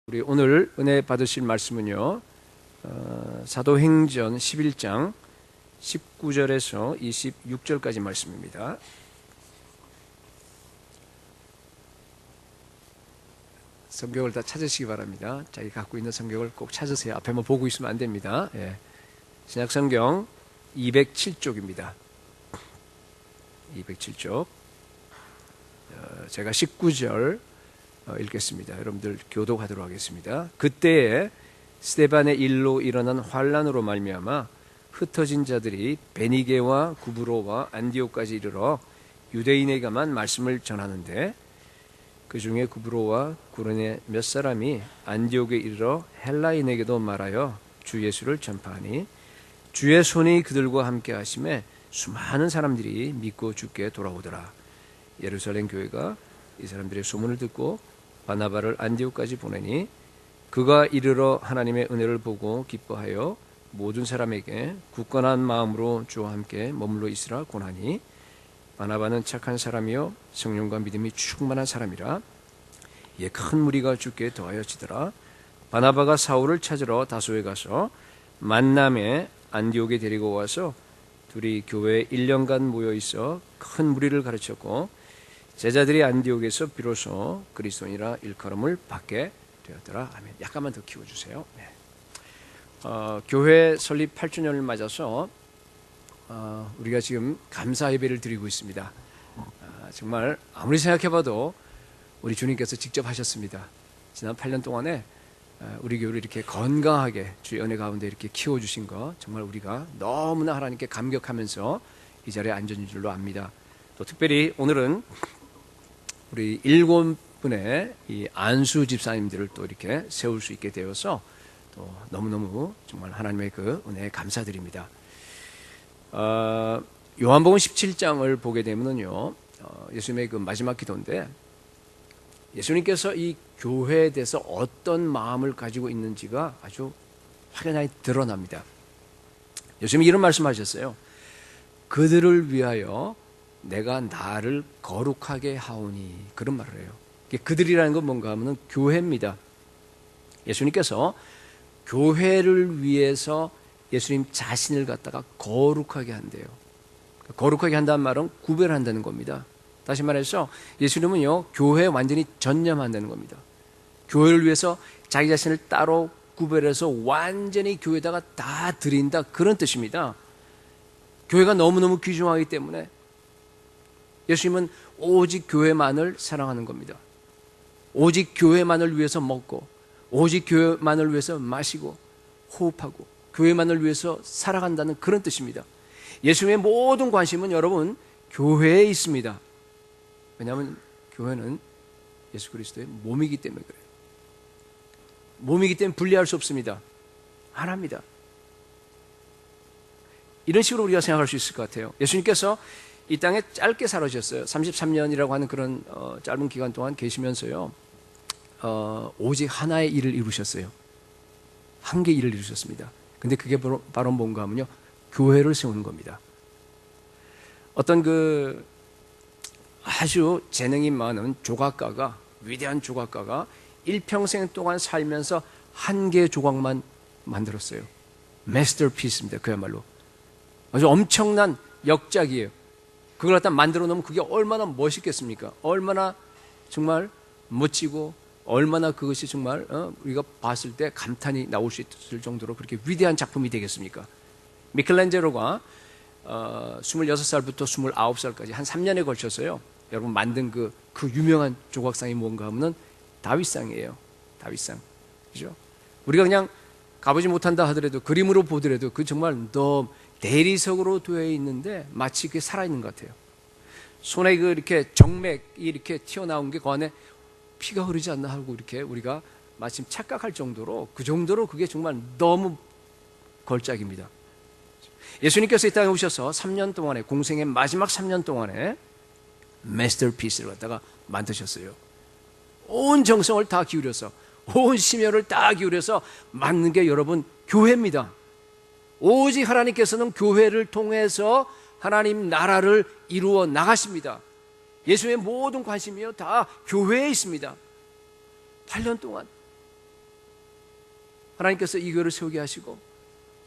우리 오늘 은혜 받으실 말씀은요, 사도행전 11장 19절에서 26절까지 말씀입니다. 성경을 다 찾으시기 바랍니다. 자기 갖고 있는 성경을 꼭 찾으세요. 앞에만 보고 있으면 안 됩니다. 신약성경 207쪽입니다. 207쪽. 제가 19절 읽겠습니다. 여러분들 교독하도록 하겠습니다. 그때에 스데반의 일로 일어난 환란으로 말미암아 흩어진 자들이 베니게와 구브로와 안디옥까지 이르러 유대인에게만 말씀을 전하는데, 그 중에 구브로와 구르네 몇 사람이 안디옥에 이르러 헬라인에게도 말하여 주 예수를 전파하니, 주의 손이 그들과 함께 하심에 수많은 사람들이 믿고 주께 돌아오더라. 예루살렘 교회가 이 사람들의 소문을 듣고 바나바를 안디옥까지 보내니, 그가 이르러 하나님의 은혜를 보고 기뻐하여 모든 사람에게 굳건한 마음으로 주와 함께 머물러 있으라 권하니, 바나바는 착한 사람이요 성령과 믿음이 충만한 사람이라. 이에 큰 무리가 주께 더하여지더라. 바나바가 사울을 찾으러 다소에 가서 만남에 안디옥에 데리고 와서 둘이 교회에 1년간 모여 있어 큰 무리를 가르쳤고, 제자들이 안디옥에서 비로소 그리스도인이라 일컬음을 받게 되었더라. 아멘. 약간만 더 키워주세요. 교회 설립 8주년을 맞아서 우리가 지금 감사 예배를 드리고 있습니다. 정말 아무리 생각해봐도 우리 주님께서 직접 하셨습니다. 지난 8년 동안에 우리 교회를 이렇게 건강하게 주의 은혜 가운데 이렇게 키워주신 거, 정말 우리가 너무나 하나님께 감격하면서 이 자리에 앉은 줄로 압니다. 또 특별히 오늘은 우리 7분의 이 안수 집사님들을 또 이렇게 세울 수 있게 되어서 또 너무너무 정말 하나님의 그 은혜에 감사드립니다. 요한복음 17장을 보게 되면요, 예수님의 그 마지막 기도인데, 예수님께서 이 교회에 대해서 어떤 마음을 가지고 있는지가 아주 확연하게 드러납니다. 예수님이 이런 말씀하셨어요. 그들을 위하여 내가 나를 거룩하게 하오니, 그런 말을 해요. 그들이라는 건 뭔가 하면 교회입니다. 예수님께서 교회를 위해서 예수님 자신을 갖다가 거룩하게 한대요. 거룩하게 한다는 말은 구별한다는 겁니다. 다시 말해서 예수님은요, 교회에 완전히 전념한다는 겁니다. 교회를 위해서 자기 자신을 따로 구별해서 완전히 교회에다가 다 드린다, 그런 뜻입니다. 교회가 너무너무 귀중하기 때문에 예수님은 오직 교회만을 사랑하는 겁니다. 오직 교회만을 위해서 먹고, 오직 교회만을 위해서 마시고 호흡하고, 교회만을 위해서 살아간다는 그런 뜻입니다. 예수님의 모든 관심은 여러분 교회에 있습니다. 왜냐하면 교회는 예수 그리스도의 몸이기 때문에 그래요. 몸이기 때문에 분리할 수 없습니다. 하나입니다. 이런 식으로 우리가 생각할 수 있을 것 같아요. 예수님께서 이 땅에 짧게 살아주셨어요. 33년이라고 하는 그런 짧은 기간 동안 계시면서요, 오직 하나의 일을 이루셨어요. 한 개의 일을 이루셨습니다. 근데 그게 바로 뭔가 하면요, 교회를 세우는 겁니다. 어떤 그 아주 재능이 많은 조각가가, 위대한 조각가가 일평생 동안 살면서 한 개의 조각만 만들었어요. 마스터피스입니다. 그야말로 아주 엄청난 역작이에요. 그걸 갖다 만들어 놓으면 그게 얼마나 멋있겠습니까? 얼마나 정말 멋지고, 얼마나 그것이 정말 우리가 봤을 때 감탄이 나올 수 있을 정도로 그렇게 위대한 작품이 되겠습니까? 미켈란젤로가 26살부터 29살까지 한 3년에 걸쳐서요, 여러분 만든 그 유명한 조각상이 뭔가 하면 다윗상이에요. 다윗상. 그죠? 우리가 그냥 가보지 못한다 하더라도, 그림으로 보더라도 그 정말 너무 대리석으로 되어 있는데 마치 그게 살아있는 것 같아요. 손에 그 이렇게 정맥이 이렇게 튀어나온 게 그 안에 피가 흐르지 않나 하고 이렇게 우리가 마침 착각할 정도로, 그 정도로 그게 정말 너무 걸작입니다. 예수님께서 이 땅에 오셔서 3년 동안에, 공생의 마지막 3년 동안에 마스터피스를 갖다가 만드셨어요. 온 정성을 다 기울여서, 온 심혈을 다 기울여서 만든 게 여러분 교회입니다. 오직 하나님께서는 교회를 통해서 하나님 나라를 이루어 나가십니다. 예수의 모든 관심이요 다 교회에 있습니다. 8년 동안 하나님께서 이 교회를 세우게 하시고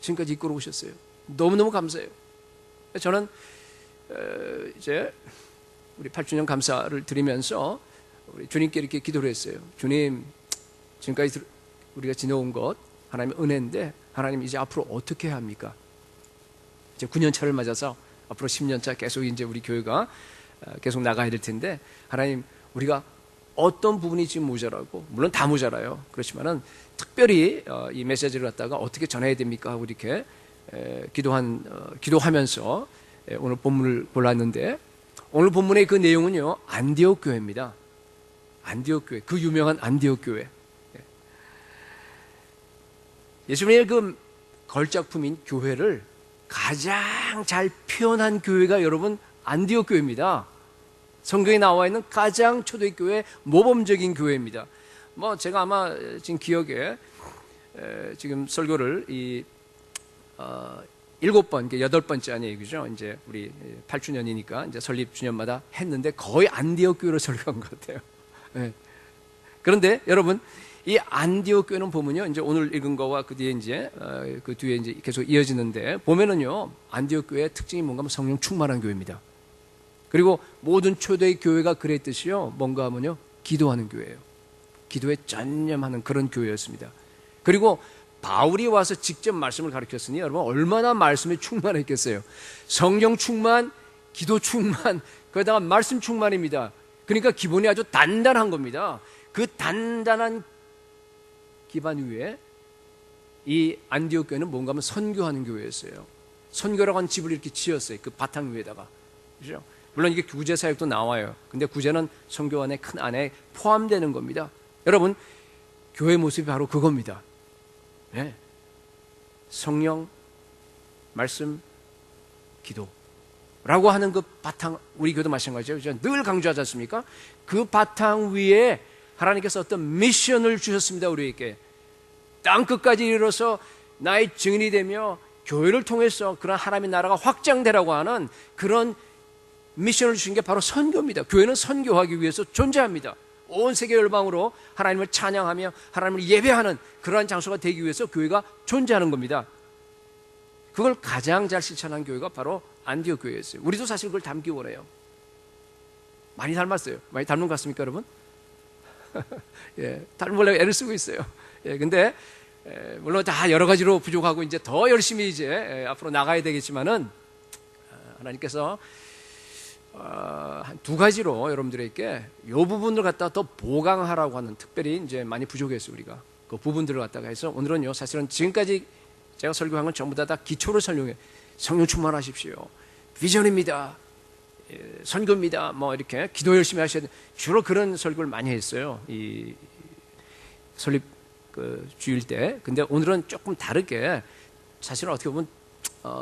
지금까지 이끌어 오셨어요. 너무너무 감사해요. 저는 이제 우리 8주년 감사를 드리면서 우리 주님께 이렇게 기도를 했어요. 주님, 지금까지 우리가 지내온 것 하나님의 은혜인데 하나님 이제 앞으로 어떻게 해야 합니까? 이제 9년 차를 맞아서 앞으로 10년 차 계속 이제 우리 교회가 계속 나가야 될 텐데 하나님, 우리가 어떤 부분이 지금 모자라고, 물론 다 모자라요. 그렇지만은 특별히 이 메시지를 갖다가 어떻게 전해야 됩니까? 하고 이렇게 기도하면서 오늘 본문을 골랐는데, 오늘 본문의 그 내용은요, 안디옥 교회입니다. 안디옥 교회, 그 유명한 안디옥 교회. 예수님의 그 걸작품인 교회를 가장 잘 표현한 교회가 여러분 안디옥 교회입니다. 성경에 나와 있는 가장 초대교회 모범적인 교회입니다. 뭐 제가 아마 지금 기억에 지금 설교를 7번, 8번째 아니에요, 그죠? 이제 우리 8주년이니까 이제 설립 주년마다 했는데 거의 안디옥 교회로 설교한 것 같아요. 네. 그런데 여러분, 이 안디옥 교회는 보면요, 이제 오늘 읽은 거와 그 뒤에 이제 계속 이어지는데 보면은요, 안디옥 교회의 특징이 뭔가 하면 성령 충만한 교회입니다. 그리고 모든 초대 교회가 그랬듯이요, 뭔가 하면요, 기도하는 교회예요. 기도에 전념하는 그런 교회였습니다. 그리고 바울이 와서 직접 말씀을 가르쳤으니 여러분 얼마나 말씀에 충만했겠어요. 성령 충만, 기도 충만, 거기다가 말씀 충만입니다. 그러니까 기본이 아주 단단한 겁니다. 그 단단한 기반 위에 이 안디옥 교회는 뭔가 하면 선교하는 교회였어요. 선교라고 하는 집을 이렇게 지었어요. 그 바탕 위에다가. 그죠? 물론 이게 구제 사역도 나와요. 근데 구제는 선교안의 큰 안에 포함되는 겁니다. 여러분, 교회 모습이 바로 그겁니다. 네. 성령, 말씀, 기도라고 하는 그 바탕, 우리 교도 마찬가지죠. 늘 강조하지 않습니까? 그 바탕 위에 하나님께서 어떤 미션을 주셨습니다. 우리에게 땅 끝까지 이르러서 나의 증인이 되며 교회를 통해서 그런 하나님의 나라가 확장되라고 하는 그런 미션을 주신 게 바로 선교입니다. 교회는 선교하기 위해서 존재합니다. 온 세계 열방으로 하나님을 찬양하며 하나님을 예배하는 그러한 장소가 되기 위해서 교회가 존재하는 겁니다. 그걸 가장 잘 실천한 교회가 바로 안디옥 교회였어요. 우리도 사실 그걸 닮기 원해요. 많이 닮았어요. 많이 닮은 것 같습니까, 여러분? 예, 닮으려고 애를 쓰고 있어요. 예, 근데 물론 다 여러 가지로 부족하고 이제 더 열심히 이제 앞으로 나가야 되겠지만은 하나님께서 한 2가지로 여러분들에게 이 부분을 갖다가 더 보강하라고 하는, 특별히 이제 많이 부족했어요. 우리가 그 부분들을 갖다가 해서 오늘은요, 사실은 지금까지 제가 설교한 건 전부 다 기초를 설명해. 성령 충만하십시오, 비전입니다, 선교입니다, 뭐 이렇게 기도 열심히 하셔야 돼. 주로 그런 설교를 많이 했어요, 이 설립 주일 때. 근데 오늘은 조금 다르게, 사실은 어떻게 보면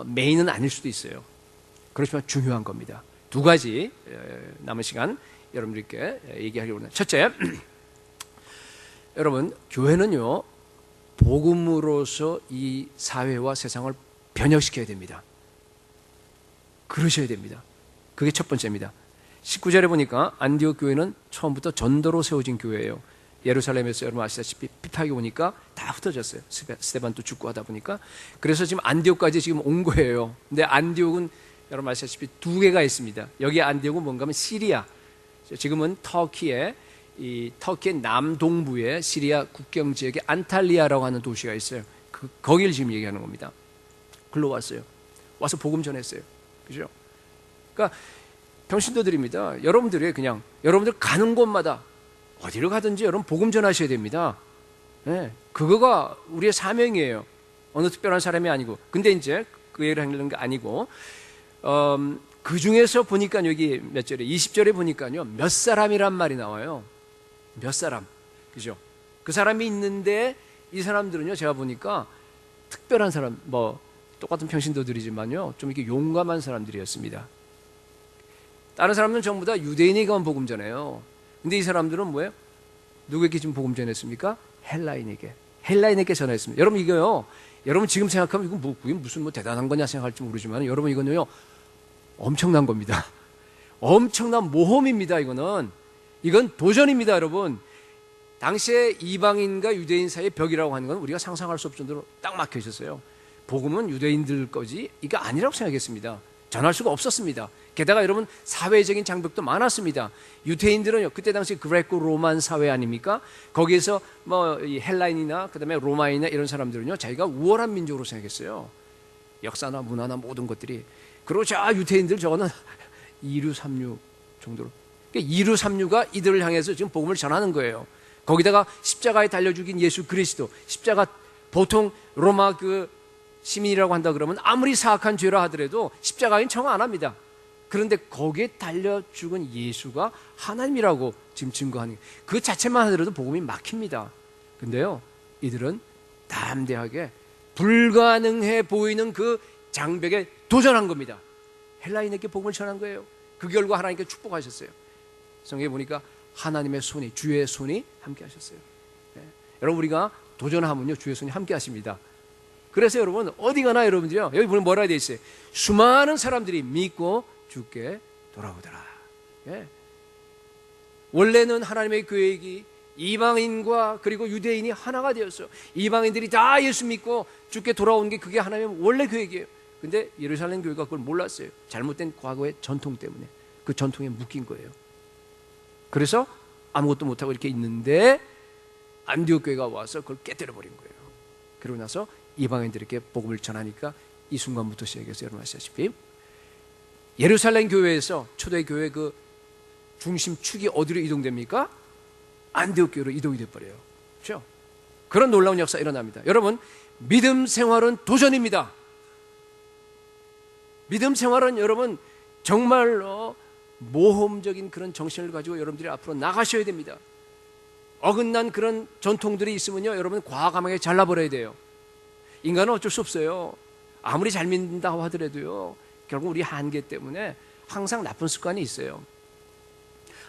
메인은 아닐 수도 있어요. 그렇지만 중요한 겁니다. 2가지 남은 시간 여러분들께 얘기하려고 합니다. 첫째, 여러분, 교회는요, 복음으로서 이 사회와 세상을 변혁시켜야 됩니다. 그러셔야 됩니다. 그게 첫 번째입니다. 19절에 보니까 안디옥 교회는 처음부터 전도로 세워진 교회예요. 예루살렘에서 여러분 아시다시피 피파기 오니까 다 흩어졌어요. 스데반도 죽고 하다 보니까. 그래서 지금 안디옥까지 지금 온 거예요. 근데 안디옥은 여러분 아시다시피 2개가 있습니다. 여기 안디옥은 뭔가 하면 시리아, 지금은 터키의 남동부에 시리아 국경 지역에 안탈리아라고 하는 도시가 있어요. 거기를 지금 얘기하는 겁니다. 글로 왔어요. 와서 복음 전했어요. 그죠? 그러니까 평신도들입니다. 여러분들이 그냥 여러분들 가는 곳마다 어디를 가든지 여러분 복음 전하셔야 됩니다. 네, 그거가 우리의 사명이에요. 어느 특별한 사람이 아니고. 근데 이제 그 얘기를 하는 게 아니고, 그 중에서 보니까 여기 몇 절에 20절에 보니까요, 몇 사람이란 말이 나와요. 몇 사람, 그죠? 그 사람이 있는데 이 사람들은요, 제가 보니까 특별한 사람, 뭐 똑같은 평신도들이지만요, 좀 이렇게 용감한 사람들이었습니다. 다른 사람들은 전부 다 유대인에게만 복음 전해요. 근데 이 사람들은 뭐예요? 누구에게 지금 복음 전했습니까? 헬라인에게 전했습니다. 여러분, 이거요, 여러분 지금 생각하면 이게 무슨 대단한 거냐 생각할지 모르지만 여러분, 이거는요 엄청난 겁니다. 엄청난 모험입니다. 이건 도전입니다. 여러분, 당시에 이방인과 유대인 사이의 벽이라고 하는 건 우리가 상상할 수 없을 정도로 딱 막혀 있었어요. 복음은 유대인들 거지 이게 아니라고 생각했습니다. 전할 수가 없었습니다. 게다가 여러분 사회적인 장벽도 많았습니다. 유대인들은요 그때 당시 그레코 로만 사회 아닙니까? 거기에서 뭐 헬라인이나 그다음에 로마인이나 이런 사람들은요 자기가 우월한 민족으로 생각했어요. 역사나 문화나 모든 것들이. 그리고 저 유대인들 저거는 이류 삼류 정도로. 그러니까 이류 삼류가 이들을 향해서 지금 복음을 전하는 거예요. 거기다가 십자가에 달려 죽인 예수 그리스도. 십자가 보통 로마 그 시민이라고 한다 그러면 아무리 사악한 죄라 하더라도 십자가인 청하 안 합니다. 그런데 거기에 달려 죽은 예수가 하나님이라고 지금 증거하는 그 자체만 하더라도 복음이 막힙니다. 근데요 이들은 담대하게 불가능해 보이는 그 장벽에 도전한 겁니다. 헬라인에게 복음을 전한 거예요. 그 결과 하나님께 축복하셨어요. 성경에 보니까 하나님의 손이 주의 손이 함께 하셨어요. 네. 여러분 우리가 도전하면요 주의 손이 함께 하십니다. 그래서 여러분 어디 가나 여러분들이요 여기 보면 뭐라 되어 있어요. 수많은 사람들이 믿고 주께 돌아오더라. 예. 원래는 하나님의 계획이 이방인과 그리고 유대인이 하나가 되었어요. 이방인들이 다 예수 믿고 주께 돌아오는 게 그게 하나님의 원래 계획이에요. 근데 예루살렘 교회가 그걸 몰랐어요. 잘못된 과거의 전통 때문에 그 전통에 묶인 거예요. 그래서 아무것도 못하고 이렇게 있는데 안디옥 교회가 와서 그걸 깨뜨려 버린 거예요. 그러고 나서 이방인들에게 복음을 전하니까 이 순간부터 시작해서 여러분 아시다시피 예루살렘 교회에서 초대 교회 그 중심 축이 어디로 이동됩니까? 안디옥 교회로 이동이 돼버려요. 그렇죠? 그런 놀라운 역사가 일어납니다. 여러분 믿음 생활은 도전입니다. 믿음 생활은 여러분 정말로 모험적인 그런 정신을 가지고 여러분들이 앞으로 나가셔야 됩니다. 어긋난 그런 전통들이 있으면요 여러분 과감하게 잘라버려야 돼요. 인간은 어쩔 수 없어요. 아무리 잘 믿는다고 하더라도요 결국 우리 한계 때문에 항상 나쁜 습관이 있어요.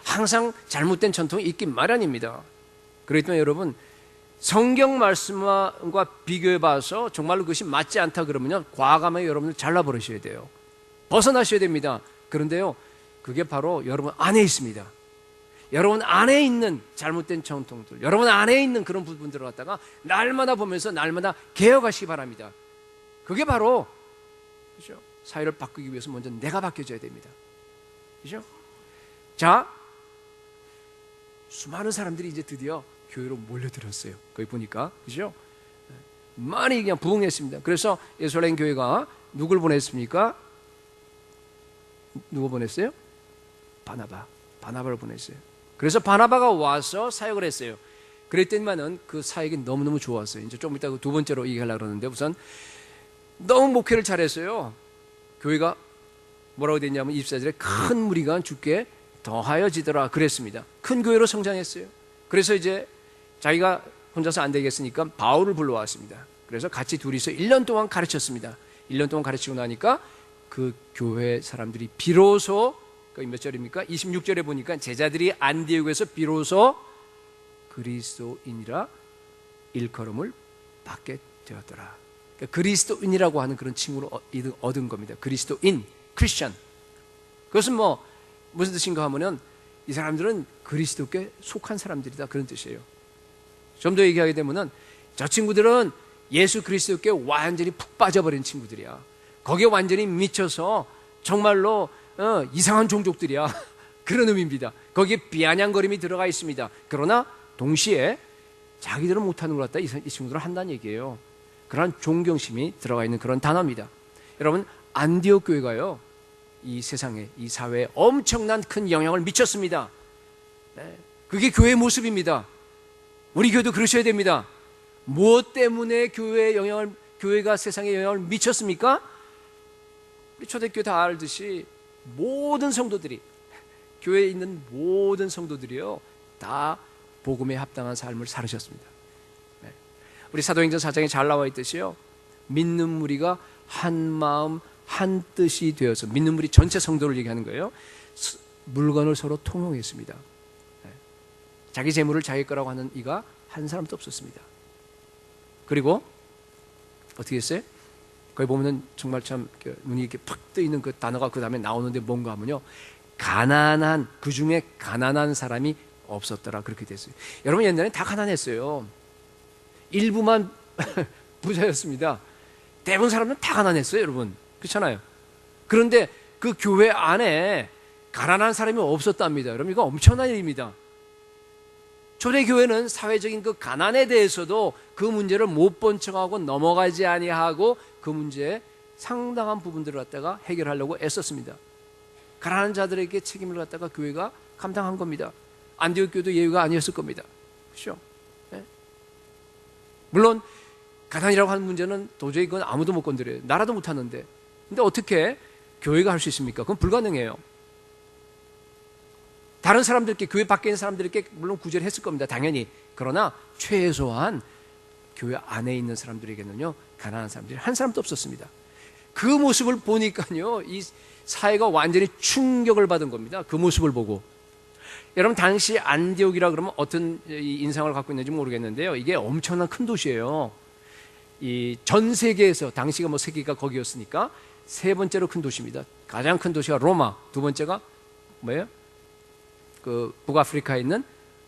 항상 잘못된 전통이 있긴 마련입니다. 그렇기 때문에 여러분 성경 말씀과 비교해 봐서 정말로 그것이 맞지 않다 그러면요 과감하게 여러분들 잘라버리셔야 돼요. 벗어나셔야 됩니다. 그런데요 그게 바로 여러분 안에 있습니다. 여러분 안에 있는 잘못된 전통들, 여러분 안에 있는 그런 부분들을 갖다가 날마다 보면서 날마다 개혁하시기 바랍니다. 그게 바로 그렇죠? 사회를 바꾸기 위해서 먼저 내가 바뀌어져야 됩니다. 그렇죠? 자, 수많은 사람들이 이제 드디어 교회로 몰려들었어요. 거기 보니까 그렇죠? 많이 그냥 부흥했습니다. 그래서 예루살렘 교회가 누굴 보냈습니까? 누구 보냈어요? 바나바를 보냈어요. 그래서 바나바가 와서 사역을 했어요. 그랬더니만은 그 사역이 너무너무 좋았어요. 이제 좀 이따 두 번째로 얘기하려고 그러는데 우선 너무 목회를 잘했어요. 교회가 뭐라고 됐냐면 24절에 큰 무리가 주께 더하여지더라 그랬습니다. 큰 교회로 성장했어요. 그래서 이제 자기가 혼자서 안 되겠으니까 바울을 불러왔습니다. 그래서 같이 둘이서 1년 동안 가르쳤습니다. 1년 동안 가르치고 나니까 그 교회 사람들이 비로소 몇 절입니까? 26절에 보니까 제자들이 안디옥에서 비로소 그리스도인이라 일컬음을 받게 되었더라. 그러니까 그리스도인이라고 하는 그런 칭호를 얻은 겁니다. 그리스도인, 크리스천. 그것은 뭐 무슨 뜻인가 하면은 이 사람들은 그리스도께 속한 사람들이다 그런 뜻이에요. 좀 더 얘기하게 되면은 저 친구들은 예수 그리스도께 완전히 푹 빠져버린 친구들이야. 거기에 완전히 미쳐서 정말로 이상한 종족들이야. 그런 의미입니다. 거기에 비아냥거림이 들어가 있습니다. 그러나 동시에 자기들은 못하는 것 같다 이 친구들은 한다는 얘기예요. 그런 존경심이 들어가 있는 그런 단어입니다. 여러분 안디옥 교회가요 이 세상에 이 사회에 엄청난 큰 영향을 미쳤습니다. 그게 교회의 모습입니다. 우리 교회도 그러셔야 됩니다. 무엇 때문에 교회가 세상에 영향을 미쳤습니까? 우리 초대교회 다 알듯이 모든 성도들이 교회에 있는 모든 성도들이요 다 복음에 합당한 삶을 살으셨습니다. 우리 사도행전 4장에 잘 나와 있듯이요 믿는 무리가 한 마음 한 뜻이 되어서 믿는 무리 전체 성도를 얘기하는 거예요. 물건을 서로 통용했습니다. 자기 재물을 자기 거라고 하는 이가 한 사람도 없었습니다. 그리고 어떻게 했어요? 거기 보면은 정말 참 눈이 이렇게 팍 떠 있는 그 단어가 그 다음에 나오는데 뭔가 하면요 가난한 그 중에 가난한 사람이 없었더라. 그렇게 됐어요. 여러분, 옛날엔 다 가난했어요. 일부만 부자였습니다. 대부분 사람들은 다 가난했어요, 여러분. 그렇잖아요. 그런데 그 교회 안에 가난한 사람이 없었답니다. 여러분, 이거 엄청난 일입니다. 초대교회는 사회적인 그 가난에 대해서도 그 문제를 못 본 척하고 넘어가지 아니하고 그 문제에 상당한 부분들을 갖다가 해결하려고 애썼습니다. 가난한 자들에게 책임을 갖다가 교회가 감당한 겁니다. 안디옥 교회도 예외가 아니었을 겁니다. 그렇죠? 네? 물론 가난이라고 하는 문제는 도저히 그건 아무도 못 건드려요. 나라도 못 하는데. 근데 어떻게 교회가 할 수 있습니까? 그건 불가능해요. 다른 사람들께, 교회 밖에 있는 사람들께 물론 구제를 했을 겁니다. 당연히. 그러나 최소한 교회 안에 있는 사람들에게는요, 가난한 사람들이 한 사람도 없었습니다. 그 모습을 보니까요, 이 사회가 완전히 충격을 받은 겁니다. 그 모습을 보고. 여러분, 당시 안디옥이라 그러면 어떤 인상을 갖고 있는지 모르겠는데요. 이게 엄청난 큰 도시예요. 이 전 세계에서, 당시가 뭐 세계가 거기였으니까 세 번째로 큰 도시입니다. 가장 큰 도시가 로마, 두 번째가 뭐예요? 그 북아프리카에 있는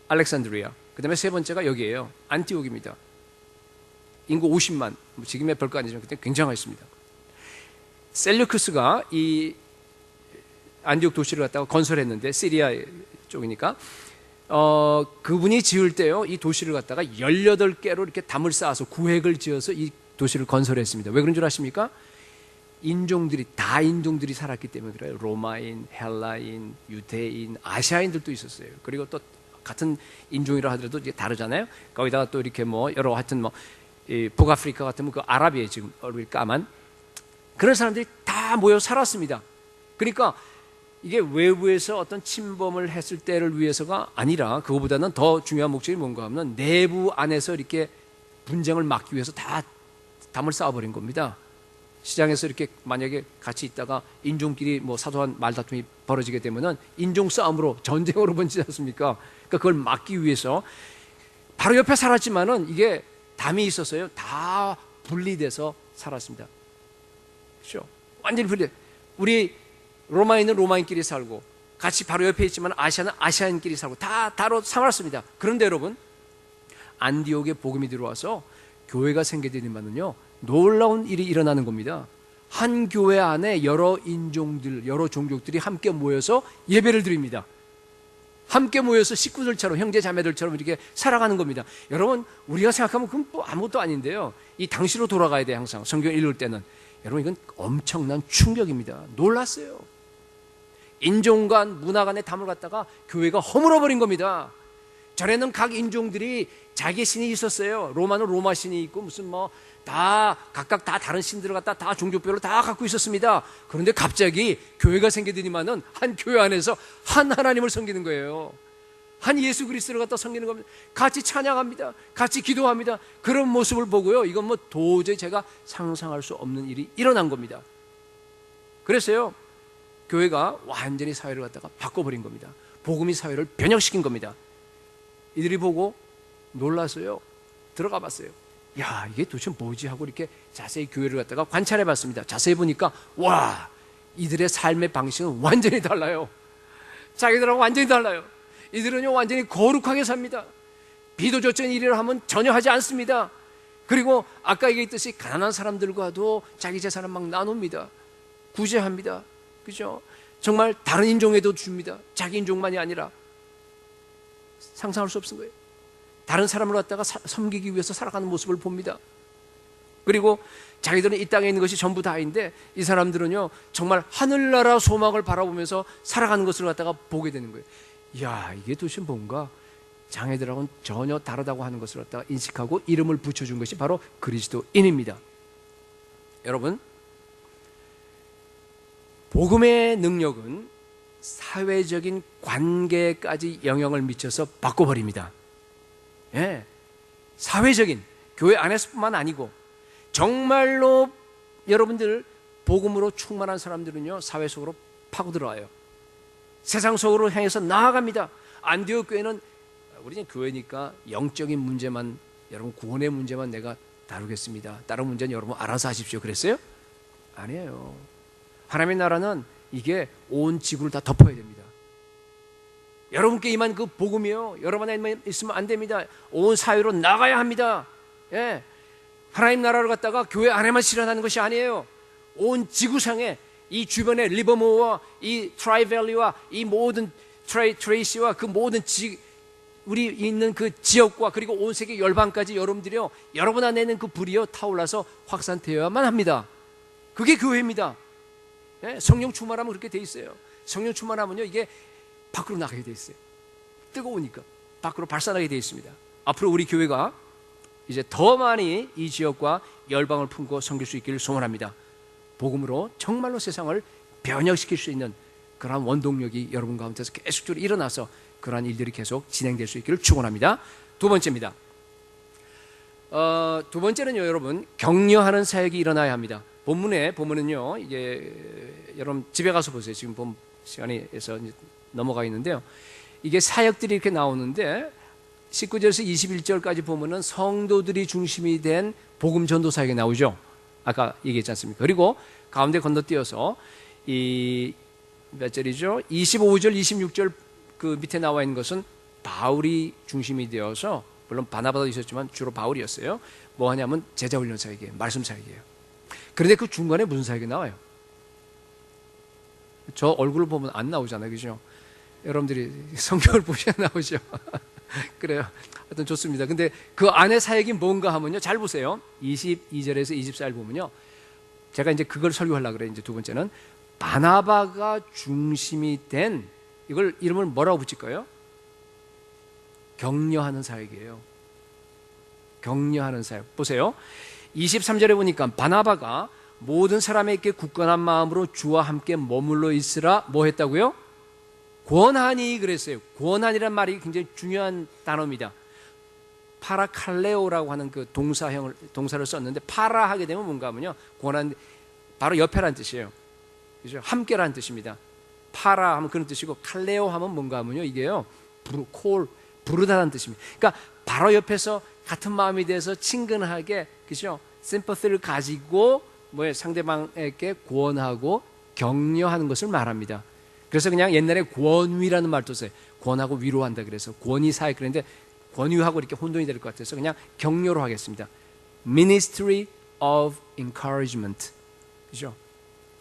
알렉산드리아, 그 다음에 세 번째가 여기에요. 안티옥입니다. 인구 50만, 지금의 별거 아니지만 그때 굉장했습니다. 셀류크스가 이 안디옥 도시를 갖다가 건설했는데, 시리아 쪽이니까 그분이 지을 때요, 이 도시를 갖다가 18개로 이렇게 담을 쌓아서 구획을 지어서 이 도시를 건설했습니다. 왜 그런 줄 아십니까? 인종들이, 다 인종들이 살았기 때문에 그래요. 로마인, 헬라인, 유대인, 아시아인들도 있었어요. 그리고 또 같은 인종이라 하더라도 이제 다르잖아요. 거기다가 또 이렇게 뭐 여러 하여튼 뭐 이 북아프리카 같으면 그 아랍이에요. 지금 얼굴이 까만 그런 사람들이 다 모여 살았습니다. 그러니까 이게 외부에서 어떤 침범을 했을 때를 위해서가 아니라, 그거보다는 더 중요한 목적이 뭔가 하면 내부 안에서 이렇게 분쟁을 막기 위해서 다 담을 쌓아버린 겁니다. 시장에서 이렇게 만약에 같이 있다가 인종끼리 뭐 사소한 말다툼이 벌어지게 되면은 인종 싸움으로, 전쟁으로 번지지 않습니까? 그러니까 그걸 막기 위해서 바로 옆에 살았지만은 이게 담이 있었어요. 다 분리돼서 살았습니다. 그렇죠? 완전히 분리. 우리 로마인은 로마인끼리 살고, 같이 바로 옆에 있지만 아시아는 아시아인끼리 살고, 다 따로 살았습니다. 그런데 여러분, 안디옥에 복음이 들어와서 교회가 생기게 되면은요, 놀라운 일이 일어나는 겁니다. 한 교회 안에 여러 인종들, 여러 종족들이 함께 모여서 예배를 드립니다. 함께 모여서 식구들처럼, 형제 자매들처럼 이렇게 살아가는 겁니다. 여러분, 우리가 생각하면 그건 뭐 아무것도 아닌데요, 이 당시로 돌아가야 돼. 항상 성경 읽을 때는. 여러분, 이건 엄청난 충격입니다. 놀랐어요. 인종 간, 문화 간의 담을 갖다가 교회가 허물어버린 겁니다. 전에는 각 인종들이 자기 신이 있었어요. 로마는 로마 신이 있고, 무슨 뭐 다 각각 다 다른 신들을 갖다 다 종족별로 다 갖고 있었습니다. 그런데 갑자기 교회가 생기더니만은 한 교회 안에서 한 하나님을 섬기는 거예요. 한 예수 그리스도를 갖다 섬기는 겁니다. 같이 찬양합니다. 같이 기도합니다. 그런 모습을 보고요, 이건 뭐 도저히 제가 상상할 수 없는 일이 일어난 겁니다. 그래서요, 교회가 완전히 사회를 갖다가 바꿔버린 겁니다. 복음이 사회를 변혁시킨 겁니다. 이들이 보고 놀라서요, 들어가 봤어요. 야, 이게 도대체 뭐지 하고 이렇게 자세히 교회를 갖다가 관찰해 봤습니다. 자세히 보니까 와, 이들의 삶의 방식은 완전히 달라요. 자기들하고 완전히 달라요. 이들은요, 완전히 거룩하게 삽니다. 비도조천 일을 하면 전혀 하지 않습니다. 그리고 아까 얘기했듯이 가난한 사람들과도 자기 재산을 막 나눕니다. 구제합니다. 그죠? 정말 다른 인종에도 줍니다. 자기 인종만이 아니라. 상상할 수 없는 거예요. 다른 사람을 갖다가 섬기기 위해서 살아가는 모습을 봅니다. 그리고 자기들은 이 땅에 있는 것이 전부 다인데, 이 사람들은요, 정말 하늘나라 소망을 바라보면서 살아가는 것을 갖다가 보게 되는 거예요. 이야, 이게 도대체 뭔가 장애들하고는 전혀 다르다고 하는 것을 갖다가 인식하고 이름을 붙여준 것이 바로 그리스도인입니다. 여러분, 복음의 능력은 사회적인 관계까지 영향을 미쳐서 바꿔버립니다. 예, 사회적인, 교회 안에서뿐만 아니고 정말로 여러분들 복음으로 충만한 사람들은요, 사회 속으로 파고들어와요. 세상 속으로 향해서 나아갑니다. 안디옥 교회는, 우리 교회니까 영적인 문제만, 여러분 구원의 문제만 내가 다루겠습니다. 다른 문제는 여러분 알아서 하십시오. 그랬어요? 아니에요. 하나님의 나라는 이게 온 지구를 다 덮어야 됩니다. 여러분께 임한 그 복음이요, 여러분 안에 있으면 안 됩니다. 온 사회로 나가야 합니다. 예. 하나님 나라를 갖다가 교회 안에만 실현하는 것이 아니에요. 온 지구상에 이 주변에 리버모어와 이 트라이밸리와 이 모든 트레이시와 그 모든 우리 있는 그 지역과 그리고 온 세계 열방까지 여러분들이요, 여러분 안에 있는 그 불이요 타올라서 확산되어야만 합니다. 그게 교회입니다. 예? 성령 충만하면 그렇게 돼 있어요. 성령 충만하면요, 이게 밖으로 나가게 돼 있어요. 뜨거우니까 밖으로 발산하게 돼 있습니다. 앞으로 우리 교회가 이제 더 많이 이 지역과 열방을 품고 섬길 수 있기를 소원합니다. 복음으로 정말로 세상을 변혁시킬 수 있는 그러한 원동력이 여러분 가운데서 계속적으로 일어나서 그러한 일들이 계속 진행될 수 있기를 축원합니다. 두 번째입니다. 두 번째는요, 여러분, 격려하는 사역이 일어나야 합니다. 본문은요, 이게 여러분 집에 가서 보세요. 지금 본 시간에서 넘어가 있는데요. 이게 사역들이 이렇게 나오는데 19절에서 21절까지 보면은 성도들이 중심이 된 복음 전도 사역이 나오죠. 아까 얘기했지 않습니까? 그리고 가운데 건너뛰어서 이 몇 절이죠? 25절, 26절 그 밑에 나와 있는 것은 바울이 중심이 되어서, 물론 바나바도 있었지만 주로 바울이었어요. 뭐 하냐면 제자 훈련 사역이에요. 말씀 사역이에요. 그런데 그 중간에 무슨 사역이 나와요? 저 얼굴을 보면 안 나오잖아요. 그죠? 여러분들이 성경을 보셔야 나오죠. 그래요. 하여튼 좋습니다. 근데 그 안에 사역이 뭔가 하면요, 잘 보세요. 22절에서 24절 보면요, 제가 이제 그걸 설교하려고 그래요. 이제 두 번째는 바나바가 중심이 된, 이걸 이름을 뭐라고 붙일까요? 격려하는 사역이에요. 격려하는 사역. 보세요. 23절에 보니까 바나바가 모든 사람에게 굳건한 마음으로 주와 함께 머물러 있으라 뭐 했다고요? 권하니 그랬어요. 권하니란 말이 굉장히 중요한 단어입니다. 파라칼레오라고 하는 그 동사를 썼는데, 파라 하게 되면 뭔가 하면요, 권한, 바로 옆에란 뜻이에요. 그죠? 함께란 뜻입니다. 파라 하면 그런 뜻이고, 칼레오 하면 뭔가 하면요, 이게요, 부르다라는 뜻입니다. 그러니까 바로 옆에서 같은 마음이 돼서 친근하게, 그죠? 심퍼티를 가지고 상대방에게 권하고 격려하는 것을 말합니다. 그래서 그냥 옛날에 권위라는 말도 써요. 권하고 위로한다 그래서 권위 사역, 그런데 권위하고 이렇게 혼돈이 될 것 같아서 그냥 격려로 하겠습니다. Ministry of Encouragement. 그죠?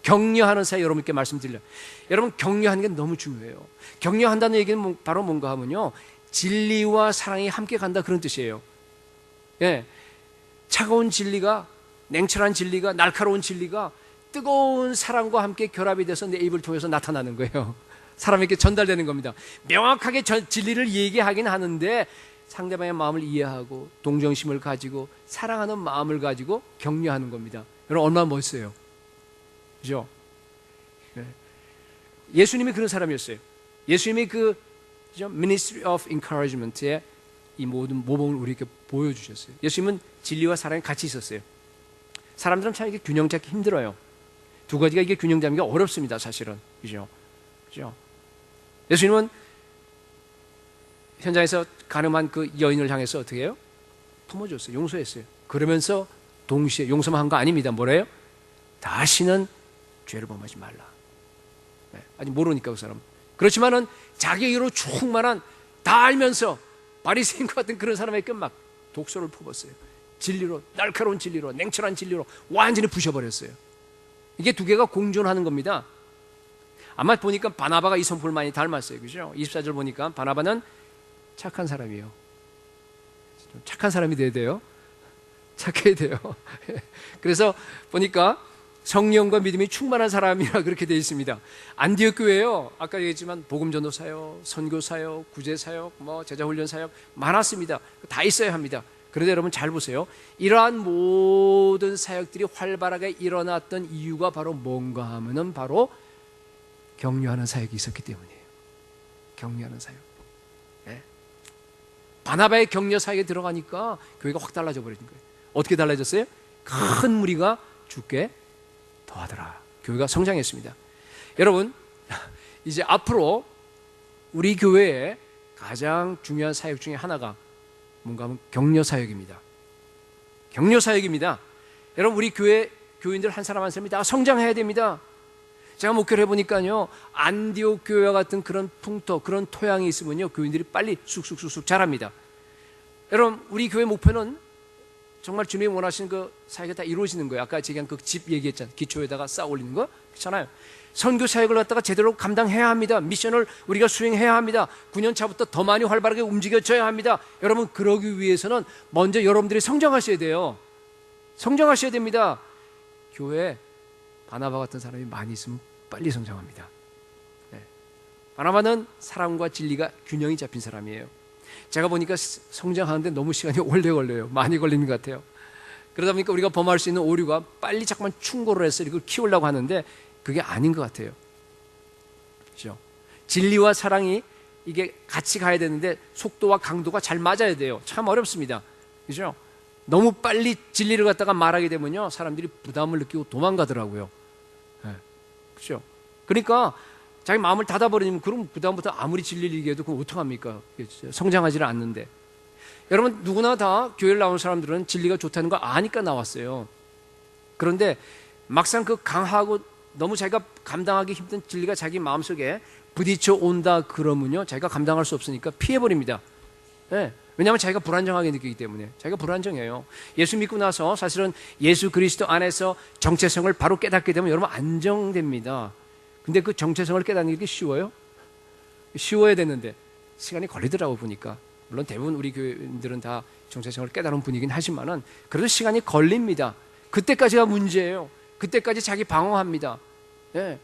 격려하는 사역, 여러분께 말씀드려요. 여러분, 격려하는 게 너무 중요해요. 격려한다는 얘기는 바로 뭔가 하면요, 진리와 사랑이 함께 간다, 그런 뜻이에요. 예. 차가운 진리가, 냉철한 진리가, 날카로운 진리가 뜨거운 사랑과 함께 결합이 돼서 내 입을 통해서 나타나는 거예요. 사람에게 전달되는 겁니다. 명확하게 진리를 얘기하긴 하는데 상대방의 마음을 이해하고 동정심을 가지고 사랑하는 마음을 가지고 격려하는 겁니다. 여러분, 얼마나 멋있어요. 그죠? 예수님이 그런 사람이었어요. 예수님이 그 Ministry of Encouragement의 이 모든 모범을 우리에게 보여주셨어요. 예수님은 진리와 사랑이 같이 있었어요. 사람들은 참 이게 균형 잡기 힘들어요. 두 가지가 이게 균형 잡기가 어렵습니다, 사실은. 그죠? 그죠? 예수님은 현장에서 가늠한 그 여인을 향해서 어떻게 해요? 품어줬어요. 용서했어요. 그러면서 동시에 용서만 한 거 아닙니다. 뭐래요? 다시는 죄를 범하지 말라. 네, 아직 모르니까 그 사람. 그렇지만은 자기로 충만한, 다 알면서 바리새인과 같은 그런 사람에게 막 독소를 퍼붓어요. 진리로, 날카로운 진리로, 냉철한 진리로 완전히 부셔버렸어요. 이게 두 개가 공존하는 겁니다. 아마 보니까 바나바가 이 성품을 많이 닮았어요. 그죠? 24절 보니까 바나바는 착한 사람이에요. 착한 사람이 돼야 돼요. 착해야 돼요. 그래서 보니까 성령과 믿음이 충만한 사람이라 그렇게 되어 있습니다. 안디옥 교회요, 아까 얘기했지만 복음전도 사역, 선교 사역, 구제 사역, 제자 훈련 사역 많았습니다. 다 있어야 합니다. 그런데 여러분 잘 보세요. 이러한 모든 사역들이 활발하게 일어났던 이유가 바로 뭔가 하면은 바로 격려하는 사역이 있었기 때문이에요. 격려하는 사역. 네. 바나바의 격려 사역에 들어가니까 교회가 확 달라져 버린 거예요. 어떻게 달라졌어요? 큰 무리가 죽게 더하더라. 교회가 성장했습니다. 여러분, 이제 앞으로 우리 교회의 가장 중요한 사역 중에 하나가 뭔가 하면 격려 사역입니다. 격려 사역입니다. 여러분, 우리 교회 교인들 한 사람 한 사람이 다 성장해야 됩니다. 제가 목회를 해보니까요, 안디옥 교회와 같은 그런 풍토, 그런 토양이 있으면요, 교인들이 빨리 쑥쑥쑥쑥 자랍니다. 여러분, 우리 교회 목표는 정말 주님이 원하시는 그 사역이 다 이루어지는 거예요. 아까 제가 그 집 얘기했잖아요. 기초에다가 쌓아 올리는 거. 그렇잖아요. 선교 사역을 갖다가 제대로 감당해야 합니다. 미션을 우리가 수행해야 합니다. 9년 차부터 더 많이 활발하게 움직여져야 합니다. 여러분, 그러기 위해서는 먼저 여러분들이 성장하셔야 돼요. 성장하셔야 됩니다. 교회에 바나바 같은 사람이 많이 있으면 빨리 성장합니다. 네. 바나바는 사랑과 진리가 균형이 잡힌 사람이에요. 제가 보니까 성장하는데 너무 시간이 오래 걸려요. 많이 걸리는 것 같아요. 그러다 보니까 우리가 범할 수 있는 오류가 빨리 자꾸만 충고를 해서 이걸 키우려고 하는데 그게 아닌 것 같아요. 그렇죠? 진리와 사랑이 이게 같이 가야 되는데 속도와 강도가 잘 맞아야 돼요. 참 어렵습니다. 그렇죠? 너무 빨리 진리를 갖다가 말하게 되면요, 사람들이 부담을 느끼고 도망가더라고요. 네. 그렇죠? 그러니까 자기 마음을 닫아버리면 그럼 부담부터 아무리 진리를 얘기해도 그럼 어떡합니까? 성장하지는 않는데. 여러분, 누구나 다 교회를 나온 사람들은 진리가 좋다는 거 아니까 나왔어요. 그런데 막상 그 강하고 너무 자기가 감당하기 힘든 진리가 자기 마음속에 부딪혀 온다 그러면요, 자기가 감당할 수 없으니까 피해버립니다. 네. 왜냐하면 자기가 불안정하게 느끼기 때문에. 자기가 불안정해요. 예수 믿고 나서 사실은 예수 그리스도 안에서 정체성을 바로 깨닫게 되면 여러분 안정됩니다. 근데 그 정체성을 깨닫는 게 쉬워요? 쉬워야 되는데 시간이 걸리더라고 보니까. 물론 대부분 우리 교인들은 다 정체성을 깨달은 분이긴 하지만은 그래도 시간이 걸립니다. 그때까지가 문제예요. 그때까지 자기 방어합니다. 예.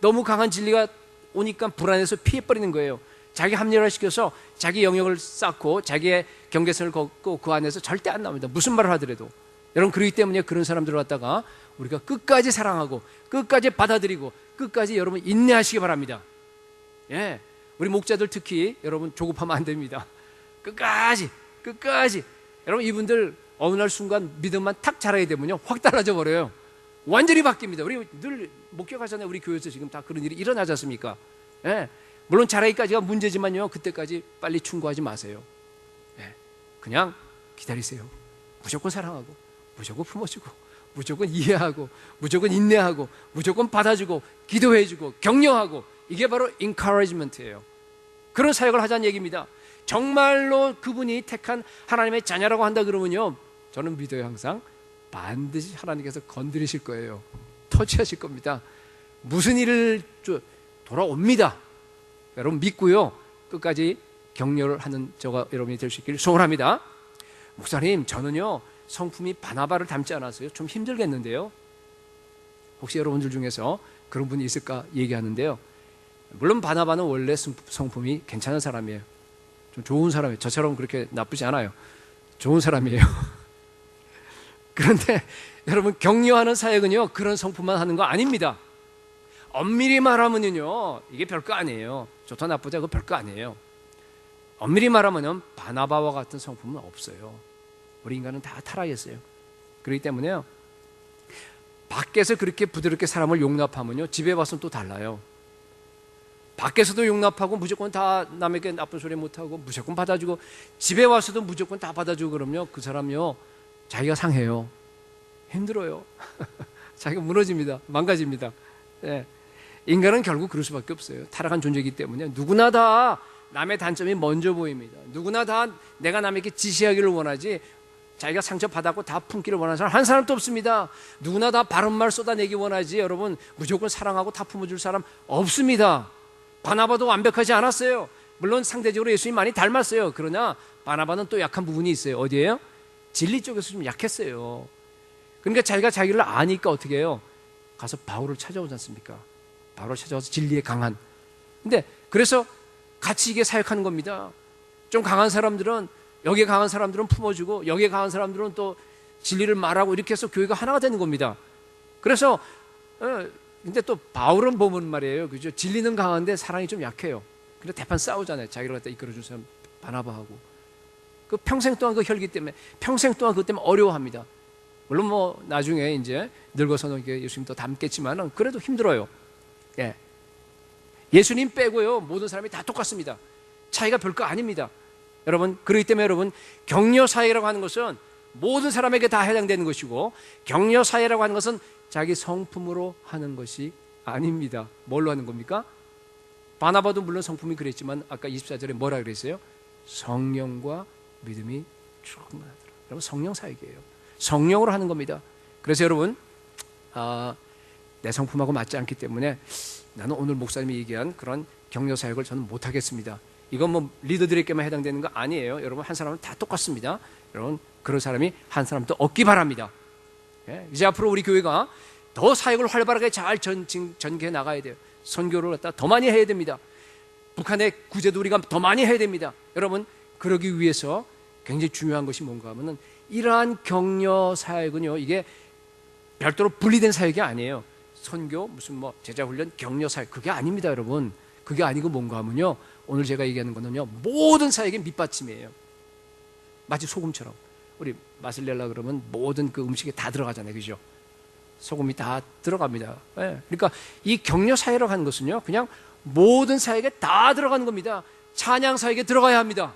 너무 강한 진리가 오니까 불안해서 피해버리는 거예요. 자기 합리화시켜서 자기 영역을 쌓고 자기의 경계선을 걷고 그 안에서 절대 안 나옵니다. 무슨 말을 하더라도. 여러분, 그렇기 때문에 그런 사람들을 갖다가 우리가 끝까지 사랑하고 끝까지 받아들이고 끝까지 여러분 인내하시기 바랍니다. 예. 우리 목자들 특히 여러분 조급하면 안 됩니다. 끝까지 여러분, 이분들 어느 날 순간 믿음만 탁 자라게 되면요 확 달라져 버려요. 완전히 바뀝니다. 우리 늘 목격하잖아요. 우리 교회에서 지금 다 그런 일이 일어나지 않습니까? 예. 물론 자라기까지가 문제지만요, 그때까지 빨리 충고하지 마세요. 예. 그냥 기다리세요. 무조건 사랑하고 무조건 품어주고 무조건 이해하고 무조건 인내하고 무조건 받아주고 기도해주고 격려하고, 이게 바로 encouragement예요. 그런 사역을 하자는 얘기입니다. 정말로 그분이 택한 하나님의 자녀라고 한다 그러면요, 저는 믿어요. 항상 반드시 하나님께서 건드리실 거예요. 터치하실 겁니다. 무슨 일을 돌아옵니다. 여러분 믿고요, 끝까지 격려를 하는 저가 여러분이 될 수 있기를 소원합니다. 목사님, 저는요 성품이 바나바를 닮지 않았어요. 좀 힘들겠는데요. 혹시 여러분들 중에서 그런 분이 있을까 얘기하는데요, 물론 바나바는 원래 성품이 괜찮은 사람이에요. 좀 좋은 사람이에요. 저처럼 그렇게 나쁘지 않아요. 좋은 사람이에요. 그런데 여러분, 격려하는 사역은요 그런 성품만 하는 거 아닙니다. 엄밀히 말하면요 이게 별거 아니에요. 좋다 나쁘다 그거 별거 아니에요. 엄밀히 말하면 바나바와 같은 성품은 없어요. 우리 인간은 다 타락했어요. 그렇기 때문에요, 밖에서 그렇게 부드럽게 사람을 용납하면요 집에 와서는 또 달라요. 밖에서도 용납하고 무조건 다 남에게 나쁜 소리 못하고 무조건 받아주고, 집에 와서도 무조건 다 받아주고 그러면요 그 사람요 자기가 상해요. 힘들어요. 자기가 무너집니다. 망가집니다. 예. 인간은 결국 그럴 수밖에 없어요. 타락한 존재이기 때문에 누구나 다 남의 단점이 먼저 보입니다. 누구나 다 내가 남에게 지시하기를 원하지 자기가 상처받았고 다 품기를 원하는 사람 한 사람도 없습니다. 누구나 다 바른 말 쏟아내기 원하지 여러분 무조건 사랑하고 다 품어줄 사람 없습니다. 바나바도 완벽하지 않았어요. 물론 상대적으로 예수님 많이 닮았어요. 그러나 바나바는 또 약한 부분이 있어요. 어디예요? 진리 쪽에서 좀 약했어요. 그러니까 자기가 자기를 아니까 어떻게 해요? 가서 바울을 찾아오지 않습니까? 바울을 찾아와서 진리에 강한. 근데 그래서 같이 이게 사역하는 겁니다. 좀 강한 사람들은 여기에 강한 사람들은 품어주고 여기에 강한 사람들은 또 진리를 말하고 이렇게 해서 교회가 하나가 되는 겁니다. 그래서 근데 또 바울은 보면 말이에요, 그죠? 진리는 강한데 사랑이 좀 약해요. 근데 대판 싸우잖아요. 자기를 갖다 이끌어준 사람 바나바하고. 그 평생 동안 그 혈기 때문에 평생 동안 그것 때문에 어려워합니다. 물론 뭐 나중에 이제 늙어서는 예수님 더 닮겠지만은 그래도 힘들어요. 예. 예수님 빼고요 모든 사람이 다 똑같습니다. 차이가 별거 아닙니다. 여러분, 그렇기 때문에 여러분 격려 사회라고 하는 것은 모든 사람에게 다 해당되는 것이고, 격려 사회라고 하는 것은 자기 성품으로 하는 것이 아닙니다. 뭘로 하는 겁니까? 바나바도 물론 성품이 그랬지만 아까 24절에 뭐라 그랬어요? 성령과 믿음이 충만하더라. 여러분, 성령 사역이에요. 성령으로 하는 겁니다. 그래서 여러분, 내 성품하고 맞지 않기 때문에 나는 오늘 목사님이 얘기한 그런 격려 사역을 저는 못하겠습니다. 이건 뭐 리더들에게만 해당되는 거 아니에요. 여러분, 한 사람은 다 똑같습니다. 여러분, 그런 사람이 한 사람도 없기 바랍니다. 예? 이제 앞으로 우리 교회가 더 사역을 활발하게 잘 전개해 나가야 돼요. 선교를 갖다 더 많이 해야 됩니다. 북한의 구제도 우리가 더 많이 해야 됩니다. 여러분, 그러기 위해서 굉장히 중요한 것이 뭔가 하면은 이러한 격려 사역은요, 이게 별도로 분리된 사역이 아니에요. 선교, 무슨 뭐 제자훈련, 격려 사역, 그게 아닙니다, 여러분. 그게 아니고 뭔가 하면요, 오늘 제가 얘기하는 거는요, 모든 사역의 밑받침이에요. 마치 소금처럼. 우리 맛을 내려 그러면 모든 그 음식에 다 들어가잖아요, 그죠? 소금이 다 들어갑니다. 네. 그러니까 이 격려 사역이라고 하는 것은요, 그냥 모든 사역에 다 들어가는 겁니다. 찬양 사역에 들어가야 합니다.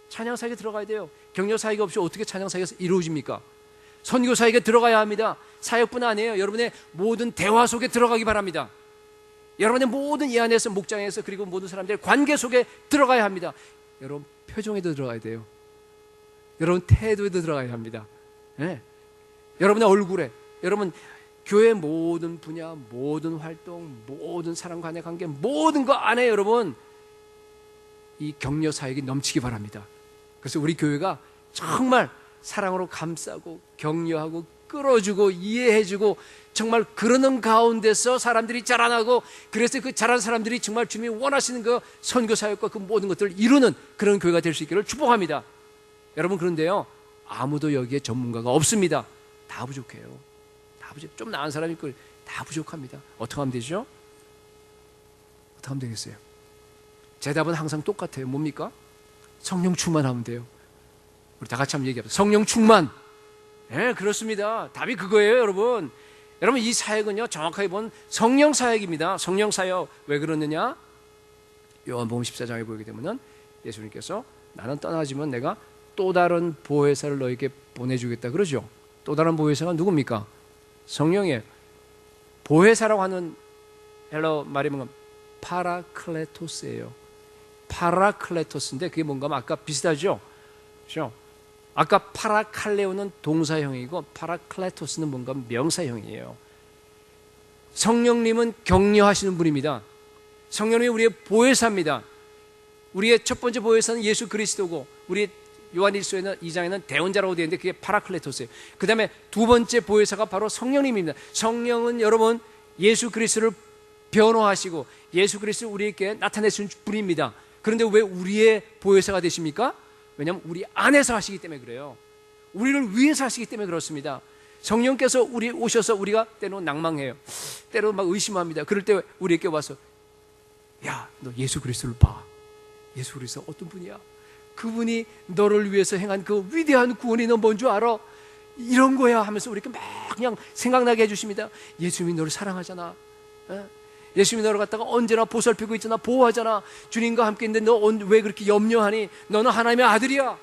찬양 사역에 들어가야 돼요. 격려 사역이 없이 어떻게 찬양 사역이 이루어집니까? 선교 사역에 들어가야 합니다. 사역뿐 아니에요. 여러분의 모든 대화 속에 들어가기 바랍니다. 여러분의 모든 이 안에서, 목장에서, 그리고 모든 사람들의 관계 속에 들어가야 합니다. 여러분 표정에도 들어가야 돼요. 여러분 태도에도 들어가야 합니다. 네. 여러분의 얼굴에, 여러분 교회 모든 분야, 모든 활동, 모든 사람 간의 관계, 모든 거 안에 여러분 이 격려 사역이 넘치기 바랍니다. 그래서 우리 교회가 정말 사랑으로 감싸고 격려하고 끌어주고 이해해주고 정말 그러는 가운데서 사람들이 자라나고, 그래서 그 자란 사람들이 정말 주님이 원하시는 그 선교 사역과 그 모든 것들을 이루는 그런 교회가 될 수 있기를 축복합니다. 여러분, 그런데요, 아무도 여기에 전문가가 없습니다. 다 부족해요. 다 부족. 좀 나은 사람이 있고 다 부족합니다. 어떻게 하면 되죠? 어떻게 하면 되겠어요? 제 답은 항상 똑같아요. 뭡니까? 성령 충만하면 돼요. 우리 다 같이 한번 얘기합시다. 성령 충만. 네, 그렇습니다. 답이 그거예요, 여러분. 여러분, 이 사역은요, 정확하게 보면 성령 사역입니다. 성령 사역. 왜 그러느냐? 요한복음 14장에 보게 되면은 예수님께서 나는 떠나지만 내가 또 다른 보혜사를 너에게 보내주겠다 그러죠. 또 다른 보혜사가 누굽니까? 성령이에요. 보혜사라고 하는 헬러 말이 뭔가 파라클레토스예요. 파라클레토스인데 그게 뭔가 하면 아까 비슷하죠? 그렇죠? 아까 파라칼레오는 동사형이고 파라클레토스는 뭔가 명사형이에요. 성령님은 격려하시는 분입니다. 성령님이 우리의 보혜사입니다. 우리의 첫 번째 보혜사는 예수 그리스도고, 우리 요한일서에는 2장에는 대언자라고 되어 있는데 그게 파라클레토스예요. 그 다음에 두 번째 보혜사가 바로 성령님입니다. 성령은 여러분 예수 그리스도를 변호하시고 예수 그리스도를 우리에게 나타내신 분입니다. 그런데 왜 우리의 보혜사가 되십니까? 왜냐하면 우리 안에서 하시기 때문에 그래요. 우리를 위해서 하시기 때문에 그렇습니다. 성령께서 우리 오셔서 우리가 때로는 낭망해요. 때로는 막 의심합니다. 그럴 때 우리에게 와서 야, 너 예수 그리스도를 봐. 예수 그리스도 어떤 분이야? 그분이 너를 위해서 행한 그 위대한 구원이 너 뭔 줄 알아? 이런 거야 하면서 우리에게 막 그냥 생각나게 해주십니다. 예수님이 너를 사랑하잖아. 예수님이 너를 갖다가 언제나 보살피고 있잖아. 보호하잖아. 주님과 함께 있는데 너 왜 그렇게 염려하니? 너는 하나님의 아들이야.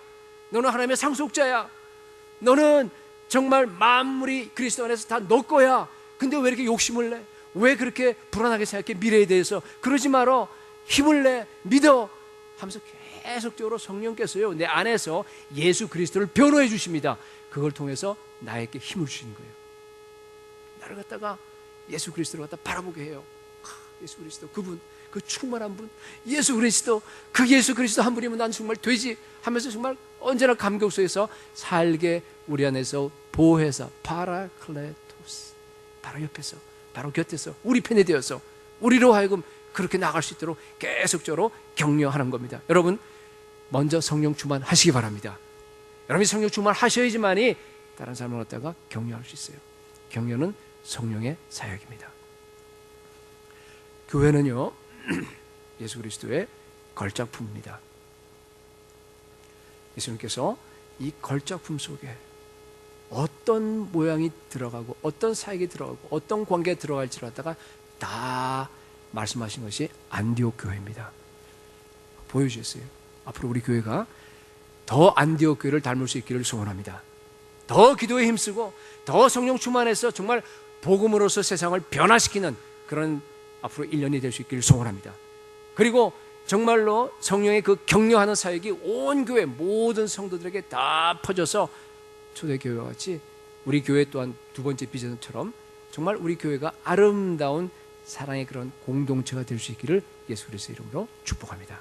너는 하나님의 상속자야. 너는 정말 만물이 그리스도 안에서 다 너 거야. 근데 왜 이렇게 욕심을 내? 왜 그렇게 불안하게 생각해? 미래에 대해서. 그러지 말어. 힘을 내. 믿어. 하면서 계속적으로 성령께서요, 내 안에서 예수 그리스도를 변호해 주십니다. 그걸 통해서 나에게 힘을 주시는 거예요. 나를 갖다가 예수 그리스도를 갖다 바라보게 해요. 예수 그리스도, 그분, 그 충만한 분, 예수 그리스도, 그 예수 그리스도 한 분이면 난 정말 되지 하면서 정말 언제나 감격 속에서 살게 우리 안에서 보혜사 파라클레토스, 바로 옆에서, 바로 곁에서 우리 편이 되어서 우리로 하여금 그렇게 나갈 수 있도록 계속적으로 격려하는 겁니다. 여러분, 먼저 성령 충만하시기 바랍니다. 여러분이 성령 충만하셔야지만이 다른 사람을 갖다가 격려할 수 있어요. 격려는 성령의 사역입니다. 교회는요, 예수 그리스도의 걸작품입니다. 예수님께서 이 걸작품 속에 어떤 모양이 들어가고 어떤 사역이 들어가고 어떤 관계에 들어갈지를 갖다가 다 말씀하신 것이 안디옥 교회입니다. 보여주셨어요. 앞으로 우리 교회가 더 안디옥 교회를 닮을 수 있기를 소원합니다. 더 기도에 힘쓰고 더 성령 충만해서 정말 복음으로서 세상을 변화시키는 그런 앞으로 1년이 될 수 있기를 소원합니다. 그리고 정말로 성령의 그 격려하는 사역이 온 교회 모든 성도들에게 다 퍼져서 초대교회와 같이 우리 교회 또한 두 번째 비전처럼 정말 우리 교회가 아름다운 사랑의 그런 공동체가 될 수 있기를 예수 그리스도의 이름으로 축복합니다.